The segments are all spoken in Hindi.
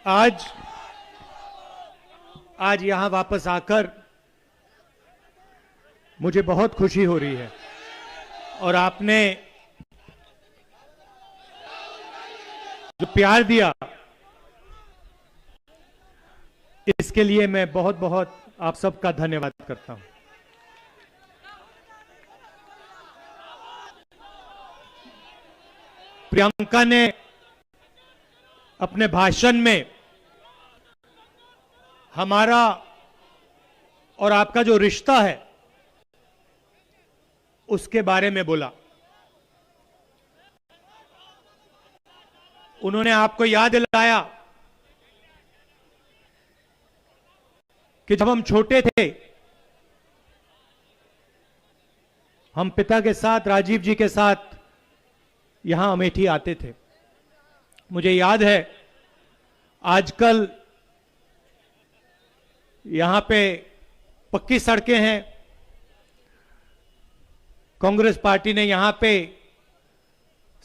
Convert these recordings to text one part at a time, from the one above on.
आज यहां वापस आकर मुझे बहुत खुशी हो रही है और आपने जो प्यार दिया इसके लिए मैं बहुत बहुत आप सबका धन्यवाद करता हूं। प्रियंका ने अपने भाषण में हमारा और आपका जो रिश्ता है उसके बारे में बोला। उन्होंने आपको याद दिलाया कि जब हम छोटे थे, हम पिता के साथ, राजीव जी के साथ यहां अमेठी आते थे। मुझे याद है आजकल यहां पे पक्की सड़कें हैं। कांग्रेस पार्टी ने यहां पे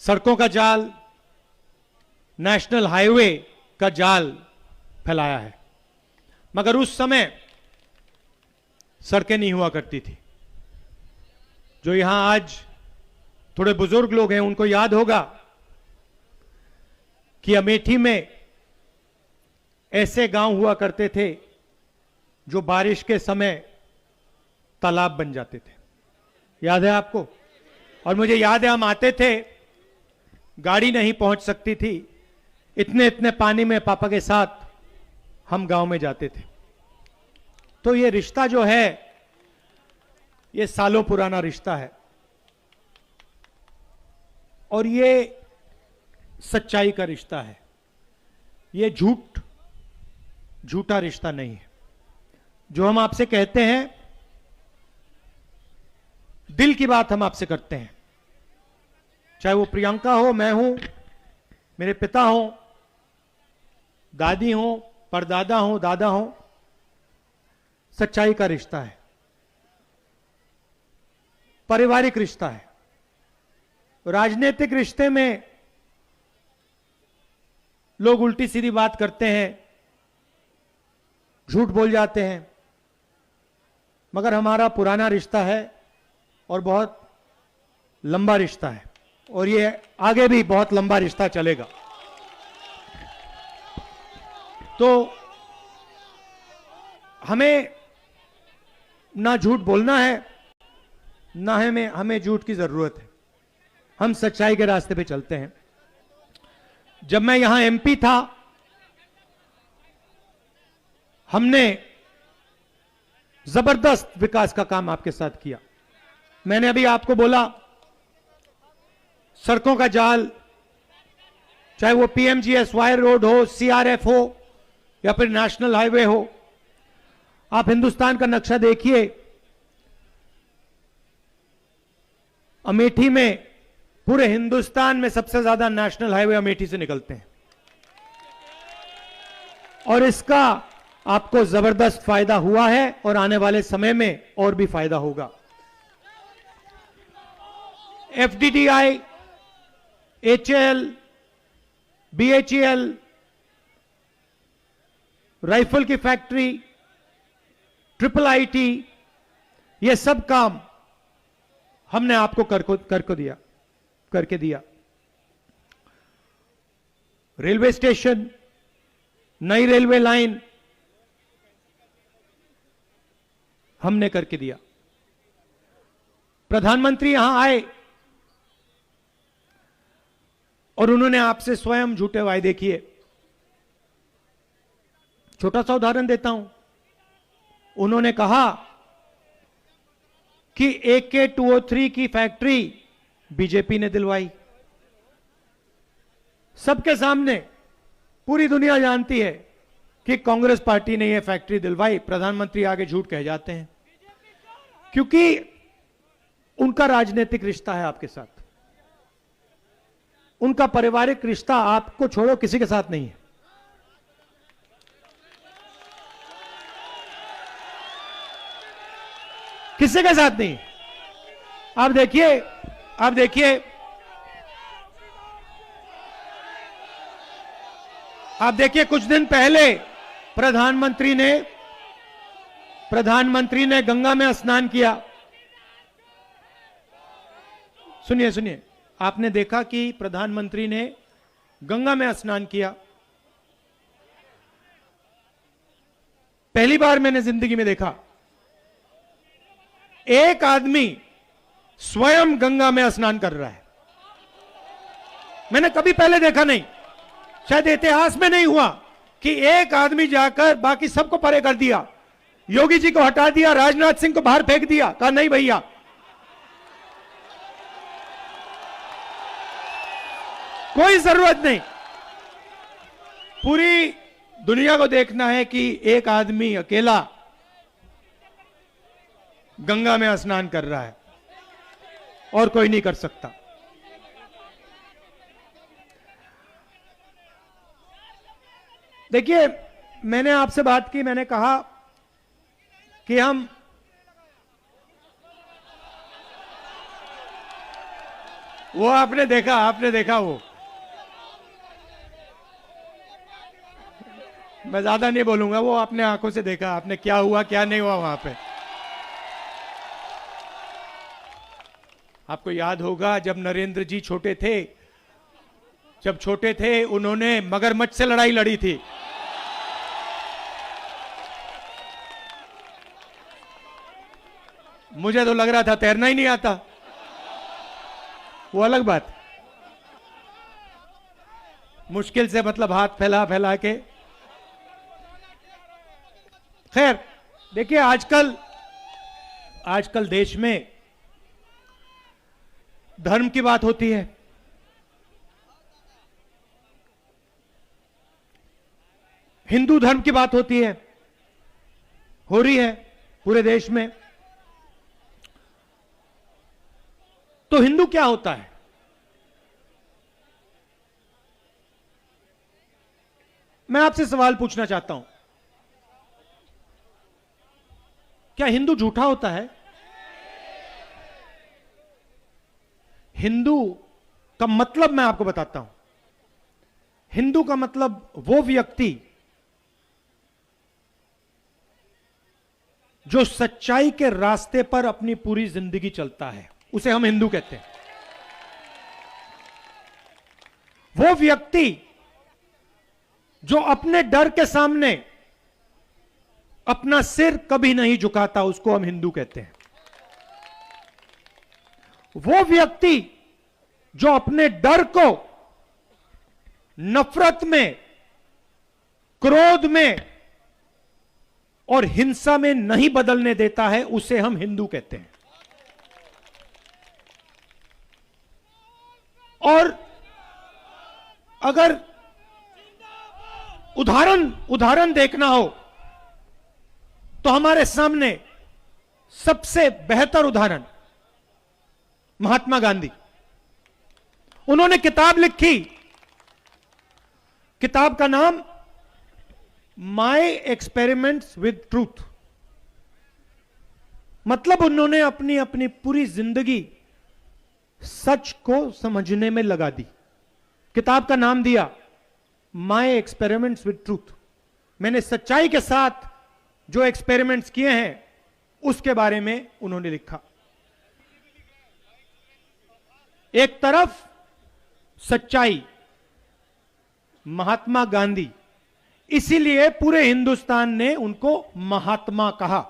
सड़कों का जाल, नेशनल हाईवे का जाल फैलाया है, मगर उस समय सड़कें नहीं हुआ करती थी। जो यहां आज थोड़े बुजुर्ग लोग हैं उनको याद होगा कि अमेठी में ऐसे गांव हुआ करते थे जो बारिश के समय तालाब बन जाते थे। याद है आपको? और मुझे याद है हम आते थे, गाड़ी नहीं पहुंच सकती थी, इतने इतने पानी में पापा के साथ हम गांव में जाते थे। तो ये रिश्ता जो है ये सालों पुराना रिश्ता है और ये सच्चाई का रिश्ता है। ये झूठा रिश्ता नहीं है। जो हम आपसे कहते हैं दिल की बात हम आपसे करते हैं, चाहे वो प्रियंका हो, मैं हूं, मेरे पिता हो, दादी हो, परदादा हो, दादा हो। सच्चाई का रिश्ता है, पारिवारिक रिश्ता है। राजनीतिक रिश्ते में लोग उल्टी सीधी बात करते हैं, झूठ बोल जाते हैं, मगर हमारा पुराना रिश्ता है और बहुत लंबा रिश्ता है और ये आगे भी बहुत लंबा रिश्ता चलेगा। तो हमें ना झूठ बोलना है, ना हमें झूठ की जरूरत है। हम सच्चाई के रास्ते पे चलते हैं। जब मैं यहां एमपी था, हमने जबरदस्त विकास का काम आपके साथ किया। मैंने अभी आपको बोला, सड़कों का जाल, चाहे वो पीएमजीएसवाई रोड हो, सीआरएफ हो या फिर नेशनल हाईवे हो। आप हिंदुस्तान का नक्शा देखिए, अमेठी में, पूरे हिंदुस्तान में सबसे ज्यादा नेशनल हाईवे अमेठी से निकलते हैं और इसका आपको जबरदस्त फायदा हुआ है और आने वाले समय में और भी फायदा होगा। एफडीडीआई, एचएएल, बीएचईएल, राइफल की फैक्ट्री, ट्रिपल आईटी, ये सब काम हमने आपको करके दिया। रेलवे स्टेशन, नई रेलवे लाइन हमने करके दिया। प्रधानमंत्री यहां आए और उन्होंने आपसे स्वयं झूठे वायदे किए। छोटा सा उदाहरण देता हूं। उन्होंने कहा कि AK-203 की फैक्ट्री बीजेपी ने दिलवाई। सबके सामने पूरी दुनिया जानती है कि कांग्रेस पार्टी ने यह फैक्ट्री दिलवाई। प्रधानमंत्री आगे झूठ कह जाते हैं क्योंकि उनका राजनीतिक रिश्ता है आपके साथ, उनका पारिवारिक रिश्ता आपको छोड़ो किसी के साथ नहीं है। किसी के साथ नहीं। आप देखिए आप देखिए, कुछ दिन पहले प्रधानमंत्री ने गंगा में स्नान किया। सुनिए सुनिए, आपने देखा कि प्रधानमंत्री ने गंगा में स्नान किया। पहली बार मैंने जिंदगी में देखा एक आदमी स्वयं गंगा में स्नान कर रहा है। मैंने कभी पहले देखा नहीं, शायद इतिहास में नहीं हुआ कि एक आदमी जाकर बाकी सबको परे कर दिया, योगी जी को हटा दिया, राजनाथ सिंह को बाहर फेंक दिया, कहा नहीं भैया, कोई जरूरत नहीं। पूरी दुनिया को देखना है कि एक आदमी अकेला गंगा में स्नान कर रहा है और कोई नहीं कर सकता। देखिए, मैंने आपसे बात की, मैंने कहा कि हम वो आपने देखा वो, मैं ज्यादा नहीं बोलूंगा, वो आपने आंखों से देखा, आपने क्या हुआ क्या नहीं हुआ वहां पे। आपको याद होगा जब नरेंद्र जी छोटे थे, उन्होंने मगरमच्छ से लड़ाई लड़ी थी। मुझे तो लग रहा था तैरना ही नहीं आता, वो अलग बात, मुश्किल से मतलब हाथ फैला फैला के। खैर, देखिए आजकल देश में धर्म की बात होती है, हिंदू धर्म की बात होती है, हो रही है पूरे देश में। तो हिंदू क्या होता है? मैं आपसे सवाल पूछना चाहता हूं, क्या हिंदू झूठा होता है? हिंदू का मतलब मैं आपको बताता हूं। हिंदू का मतलब वो व्यक्ति जो सच्चाई के रास्ते पर अपनी पूरी जिंदगी चलता है, उसे हम हिंदू कहते हैं। वो व्यक्ति जो अपने डर के सामने अपना सिर कभी नहीं झुकाता, उसको हम हिंदू कहते हैं। वो व्यक्ति जो अपने डर को नफरत में, क्रोध में और हिंसा में नहीं बदलने देता है, उसे हम हिंदू कहते हैं। और अगर उदाहरण देखना हो तो हमारे सामने सबसे बेहतर उदाहरण महात्मा गांधी। उन्होंने किताब लिखी, किताब का नाम माय एक्सपेरिमेंट्स विद ट्रूथ। मतलब उन्होंने अपनी अपनी पूरी जिंदगी सच को समझने में लगा दी। किताब का नाम दिया माय एक्सपेरिमेंट्स विद ट्रूथ। मैंने सच्चाई के साथ जो एक्सपेरिमेंट्स किए हैं उसके बारे में उन्होंने लिखा। एक तरफ सच्चाई, महात्मा गांधी, इसीलिए पूरे हिंदुस्तान ने उनको महात्मा कहा।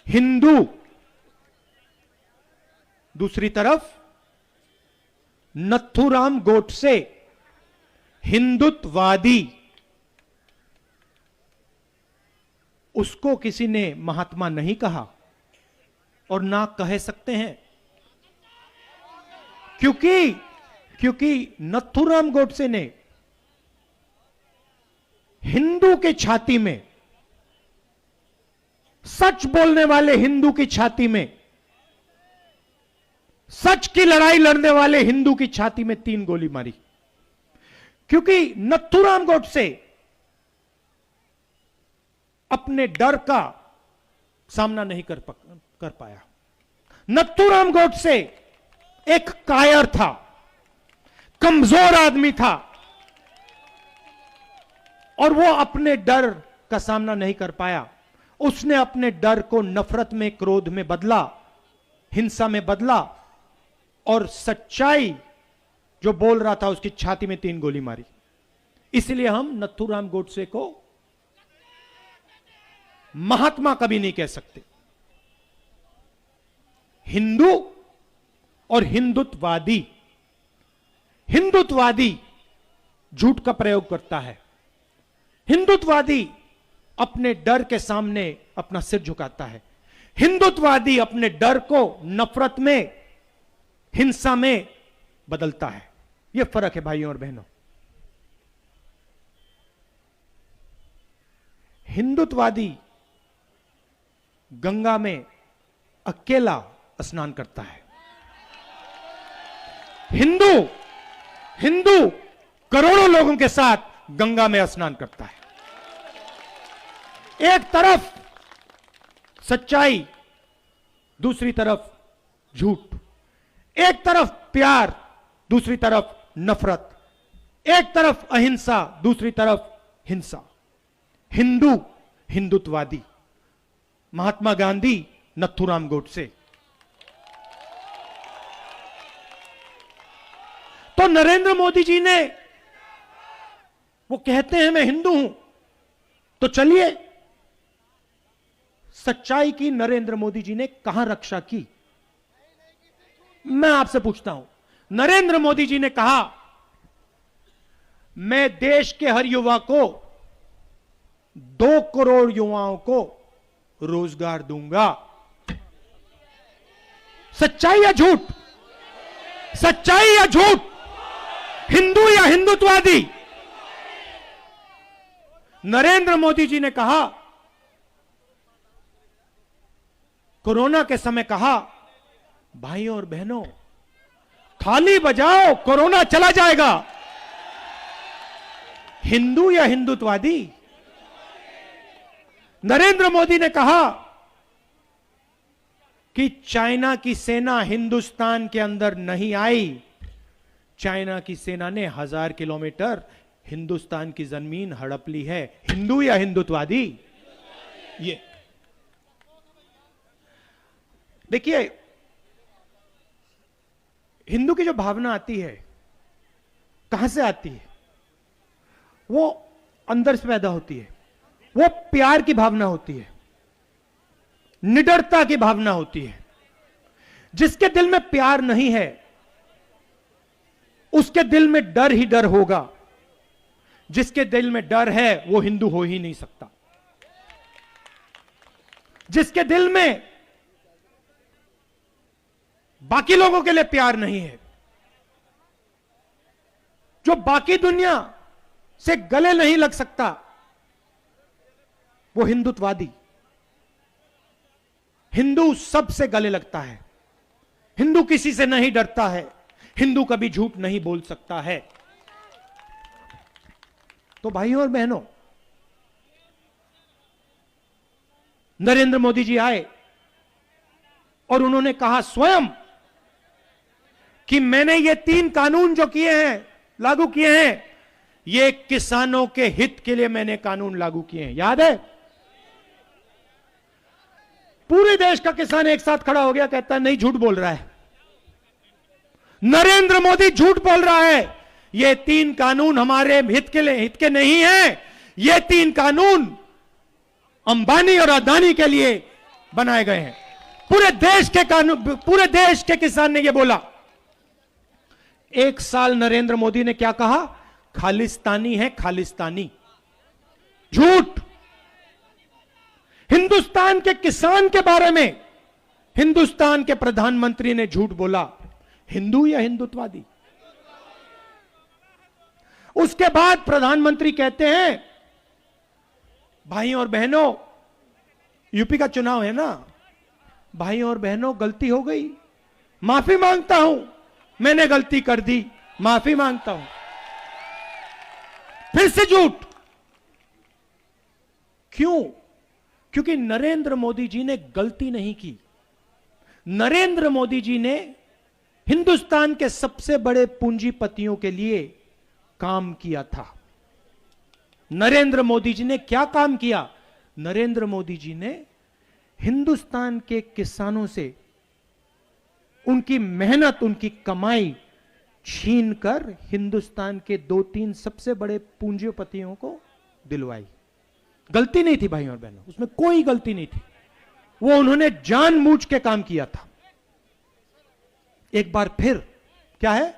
हिंदू, दूसरी तरफ नथुराम गोडसे, हिंदुत्ववादी, उसको किसी ने महात्मा नहीं कहा और ना कह सकते हैं, क्योंकि नथुराम गोडसे ने हिंदू की छाती में, सच बोलने वाले हिंदू की छाती में, सच की लड़ाई लड़ने वाले हिंदू की छाती में 3 गोली मारी। क्योंकि नथुराम गोडसे अपने डर का सामना नहीं कर पाया। नथुराम गोडसे एक कायर था। कमजोर आदमी था और वो अपने डर का सामना नहीं कर पाया। उसने अपने डर को नफरत में, क्रोध में बदला, हिंसा में बदला और सच्चाई जो बोल रहा था उसकी छाती में 3 गोली मारी। इसलिए हम नथुराम गोडसे को महात्मा कभी नहीं कह सकते। हिंदू और हिंदुत्ववादी, हिंदुत्ववादी झूठ का प्रयोग करता है। हिंदुत्ववादी अपने डर के सामने अपना सिर झुकाता है। हिंदुत्ववादी अपने डर को नफरत में, हिंसा में बदलता है। यह फर्क है भाइयों और बहनों। हिंदुत्ववादी गंगा में अकेला स्नान करता है। हिंदू करोड़ों लोगों के साथ गंगा में स्नान करता है। एक तरफ सच्चाई, दूसरी तरफ झूठ। एक तरफ प्यार, दूसरी तरफ नफरत। एक तरफ अहिंसा, दूसरी तरफ हिंसा। हिंदू हिंदुत्ववादी, महात्मा गांधी, नथुराम गोडसे। तो नरेंद्र मोदी जी ने, वो कहते हैं मैं हिंदू हूं, तो चलिए सच्चाई की नरेंद्र मोदी जी ने कहां रक्षा की? मैं आपसे पूछता हूं। नरेंद्र मोदी जी ने कहा मैं देश के हर युवा को, 2 करोड़ युवाओं को रोजगार दूंगा। सच्चाई या झूठ? सच्चाई या झूठ? हिंदू या हिंदुत्ववादी? नरेंद्र मोदी जी ने कहा, कोरोना के समय कहा, भाइयों और बहनों थाली बजाओ, कोरोना चला जाएगा। हिंदू या हिंदुत्ववादी? नरेंद्र मोदी ने कहा कि चाइना की सेना हिंदुस्तान के अंदर नहीं आई। चाइना की सेना ने 1000 किलोमीटर हिंदुस्तान की जमीन हड़प ली है। हिंदू या हिंदुत्ववादी? ये देखिए, हिंदू की जो भावना आती है कहां से आती है? वो अंदर से पैदा होती है। वो प्यार की भावना होती है, निडरता की भावना होती है। जिसके दिल में प्यार नहीं है उसके दिल में डर ही डर होगा। जिसके दिल में डर है वो हिंदू हो ही नहीं सकता। जिसके दिल में बाकी लोगों के लिए प्यार नहीं है, जो बाकी दुनिया से गले नहीं लग सकता, वो हिंदुत्ववादी। हिंदू सबसे गले लगता है। हिंदू किसी से नहीं डरता है। हिंदू कभी झूठ नहीं बोल सकता है। तो भाइयों और बहनों, नरेंद्र मोदी जी आए और उन्होंने कहा स्वयं कि मैंने ये 3 कानून जो किए हैं, लागू किए हैं, ये किसानों के हित के लिए मैंने कानून लागू किए हैं। याद है? पूरे देश का किसान एक साथ खड़ा हो गया, कहता है नहीं, झूठ बोल रहा है, नरेंद्र मोदी झूठ बोल रहा है। ये 3 कानून हमारे हित के नहीं है। ये 3 कानून अंबानी और अदानी के लिए बनाए गए हैं। पूरे देश के कानून, पूरे देश के किसान ने यह बोला। 1 साल नरेंद्र मोदी ने क्या कहा? खालिस्तानी है, खालिस्तानी। झूठ। हिंदुस्तान के किसान के बारे में हिंदुस्तान के प्रधानमंत्री ने झूठ बोला। हिंदू या हिंदुत्ववादी? उसके बाद प्रधानमंत्री कहते हैं, भाइयों और बहनों, यूपी का चुनाव है ना, भाइयों और बहनों गलती हो गई, माफी मांगता हूं, मैंने गलती कर दी, माफी मांगता हूं। फिर से झूठ। क्यों? क्योंकि नरेंद्र मोदी जी ने गलती नहीं की। नरेंद्र मोदी जी ने हिंदुस्तान के सबसे बड़े पूंजीपतियों के लिए काम किया था। नरेंद्र मोदी जी ने क्या काम किया? नरेंद्र मोदी जी ने हिंदुस्तान के किसानों से उनकी मेहनत, उनकी कमाई छीनकर हिंदुस्तान के 2-3 सबसे बड़े पूंजीपतियों को दिलवाई। गलती नहीं थी भाइयों और बहनों, उसमें कोई गलती नहीं थी। वो उन्होंने जानबूझ के काम किया था। एक बार फिर क्या है?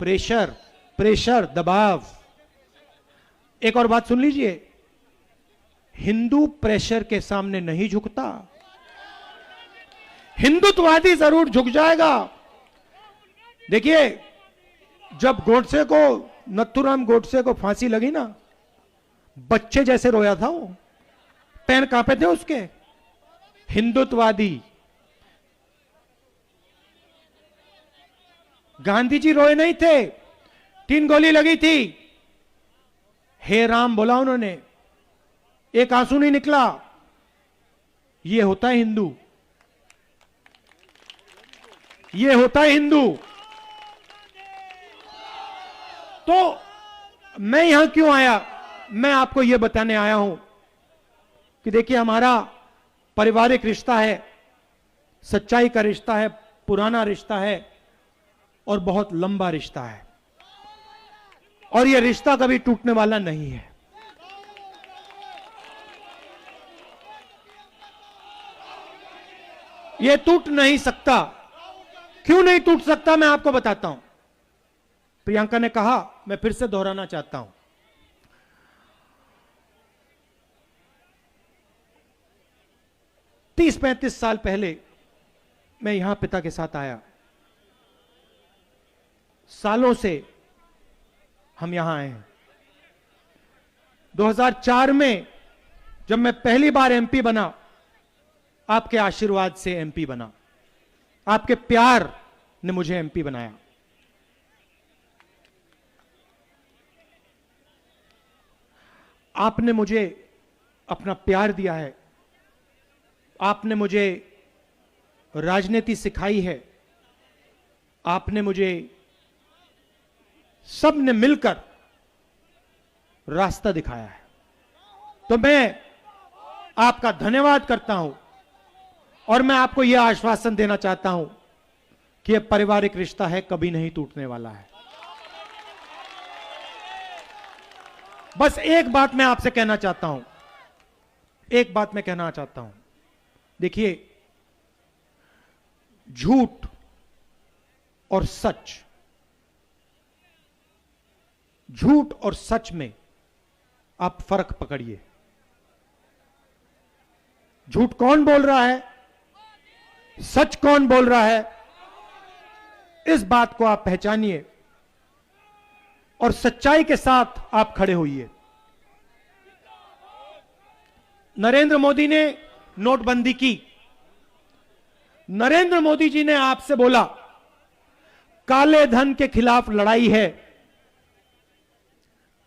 प्रेशर, प्रेशर, दबाव। एक और बात सुन लीजिए, हिंदू प्रेशर के सामने नहीं झुकता। हिंदुत्ववादी जरूर झुक जाएगा। देखिए, जब गोडसे को, नथुराम गोडसे को फांसी लगी ना, बच्चे जैसे रोया था वो, पैर कांपे थे उसके। हिंदुत्ववादी गांधी जी रोए नहीं थे, 3 गोली लगी थी, हे राम बोला उन्होंने, एक आंसू नहीं निकला। ये होता है हिंदू, ये होता है हिंदू। तो मैं यहां क्यों आया? मैं आपको यह बताने आया हूं कि देखिए, हमारा पारिवारिक रिश्ता है, सच्चाई का रिश्ता है, पुराना रिश्ता है और बहुत लंबा रिश्ता है, और यह रिश्ता कभी टूटने वाला नहीं है। यह टूट नहीं सकता। क्यों नहीं टूट सकता, मैं आपको बताता हूं। प्रियंका ने कहा, मैं फिर से दोहराना चाहता हूं, 30-35 साल पहले मैं यहां पिता के साथ आया। सालों से हम यहां आए हैं। 2004 में जब मैं पहली बार एमपी बना, आपके आशीर्वाद से एमपी बना, आपके प्यार ने मुझे एमपी बनाया। आपने मुझे अपना प्यार दिया है, आपने मुझे राजनीति सिखाई है, आपने मुझे, सबने मिलकर रास्ता दिखाया है। तो मैं आपका धन्यवाद करता हूं और मैं आपको यह आश्वासन देना चाहता हूं कि यह पारिवारिक रिश्ता है, कभी नहीं टूटने वाला है। बस एक बात मैं आपसे कहना चाहता हूं, एक बात मैं कहना चाहता हूं। देखिए, झूठ और सच, झूठ और सच में आप फर्क पकड़िए। झूठ कौन बोल रहा है, सच कौन बोल रहा है, इस बात को आप पहचानिए और सच्चाई के साथ आप खड़े होइए। नरेंद्र मोदी ने नोटबंदी की। नरेंद्र मोदी जी ने आपसे बोला, काले धन के खिलाफ लड़ाई है,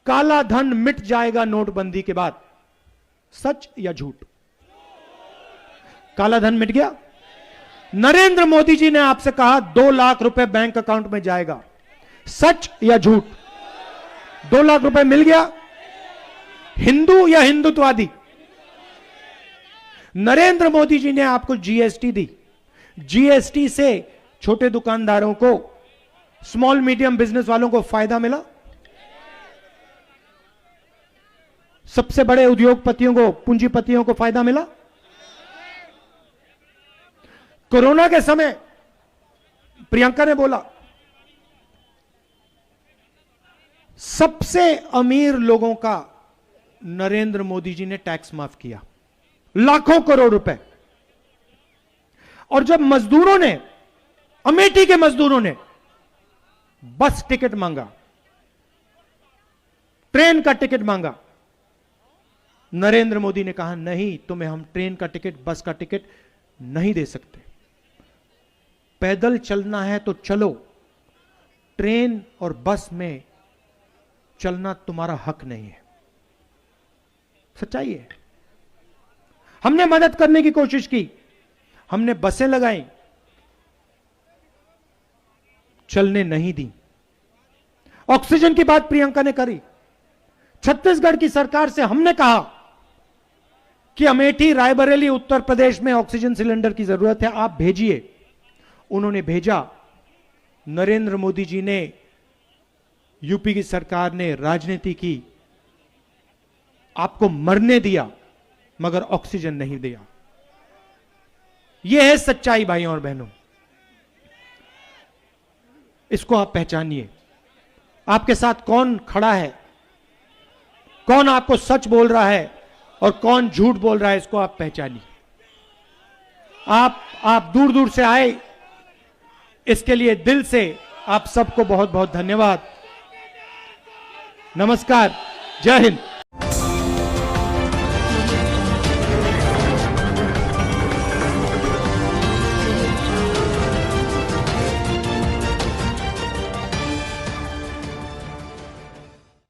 काला धन मिट जाएगा नोटबंदी के बाद। सच या झूठ? काला धन मिट गया। नरेंद्र मोदी जी ने आपसे कहा 2 लाख रुपए बैंक अकाउंट में जाएगा। सच या झूठ? 2 लाख रुपए मिल गया। हिंदू या हिंदुत्ववादी? नरेंद्र मोदी जी ने आपको जीएसटी दी। जीएसटी से छोटे दुकानदारों को, स्मॉल मीडियम बिजनेस वालों को फायदा मिला। सबसे बड़े उद्योगपतियों को, पूंजीपतियों को फायदा मिला। कोरोना के समय प्रियंका ने बोला, सबसे अमीर लोगों का नरेंद्र मोदी जी ने टैक्स माफ किया, लाखों करोड़ रुपए। और जब मजदूरों ने, अमेठी के मजदूरों ने बस टिकट मांगा, ट्रेन का टिकट मांगा, नरेंद्र मोदी ने कहा नहीं, तुम्हें हम ट्रेन का टिकट, बस का टिकट नहीं दे सकते। पैदल चलना है तो चलो, ट्रेन और बस में चलना तुम्हारा हक नहीं है। सच्चाई है। हमने मदद करने की कोशिश की, हमने बसें लगाई, चलने नहीं दी। ऑक्सीजन की बात प्रियंका ने करी। छत्तीसगढ़ की सरकार से हमने कहा कि अमेठी, रायबरेली, उत्तर प्रदेश में ऑक्सीजन सिलेंडर की जरूरत है, आप भेजिए। उन्होंने भेजा। नरेंद्र मोदी जी ने, यूपी की सरकार ने राजनीति की, आपको मरने दिया मगर ऑक्सीजन नहीं दिया। यह है सच्चाई भाइयों और बहनों। इसको आप पहचानिए। आपके साथ कौन खड़ा है, कौन आपको सच बोल रहा है और कौन झूठ बोल रहा है, इसको आप पहचानिए। आप दूर दूर से आए, इसके लिए दिल से आप सबको बहुत बहुत धन्यवाद। नमस्कार, जय हिंद।